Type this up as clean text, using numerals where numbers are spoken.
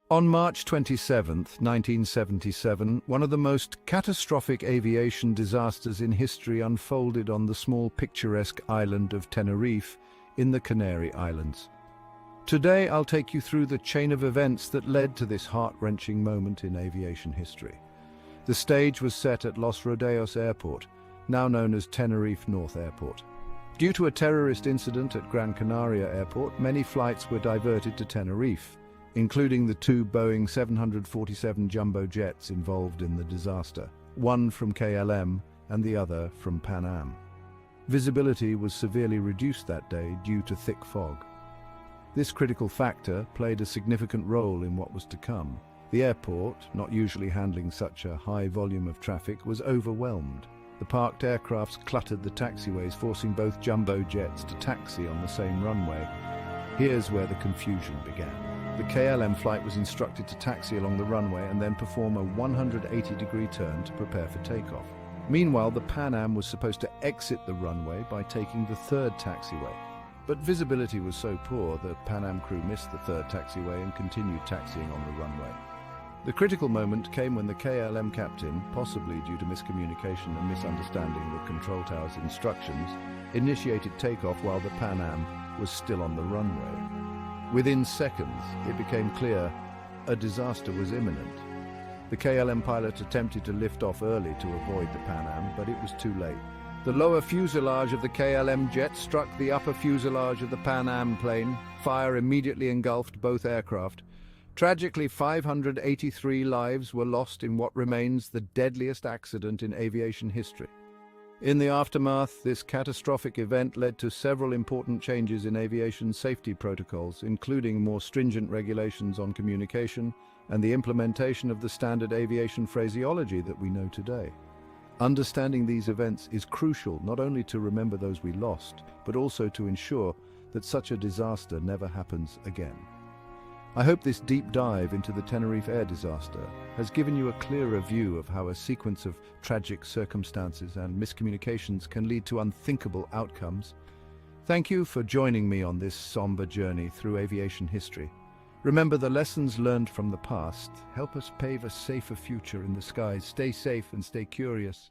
On March 27, 1977, one of the most catastrophic aviation disasters in history unfolded on the small picturesque island of Tenerife in the Canary Islands. Today, I'll take you through the chain of events that led to this heart-wrenching moment in aviation history. The stage was set at Los Rodeos Airport, now known as Tenerife North Airport. Due to a terrorist incident at Gran Canaria Airport, many flights were diverted to Tenerife, including the two Boeing 747 jumbo jets involved in the disaster, one from KLM and the other from Pan Am. Visibility was severely reduced that day due to thick fog. This critical factor played a significant role in what was to come. The airport, not usually handling such a high volume of traffic, was overwhelmed. The parked aircrafts cluttered the taxiways, forcing both jumbo jets to taxi on the same runway. Here's where the confusion began. The KLM flight was instructed to taxi along the runway and then perform a 180-degree turn to prepare for takeoff. Meanwhile, the Pan Am was supposed to exit the runway by taking the third taxiway. But visibility was so poor, the Pan Am crew missed the third taxiway and continued taxiing on the runway. The critical moment came when the KLM captain, possibly due to miscommunication and misunderstanding the control tower's instructions, initiated takeoff while the Pan Am was still on the runway. Within seconds, it became clear a disaster was imminent. The KLM pilot attempted to lift off early to avoid the Pan Am, but it was too late. The lower fuselage of the KLM jet struck the upper fuselage of the Pan Am plane. Fire immediately engulfed both aircraft. Tragically, 583 lives were lost in what remains the deadliest accident in aviation history. In the aftermath, this catastrophic event led to several important changes in aviation safety protocols, including more stringent regulations on communication and the implementation of the standard aviation phraseology that we know today. Understanding these events is crucial not only to remember those we lost, but also to ensure that such a disaster never happens again. I hope this deep dive into the Tenerife air disaster has given you a clearer view of how a sequence of tragic circumstances and miscommunications can lead to unthinkable outcomes. Thank you for joining me on this somber journey through aviation history. Remember, the lessons learned from the past help us pave a safer future in the skies. Stay safe and stay curious.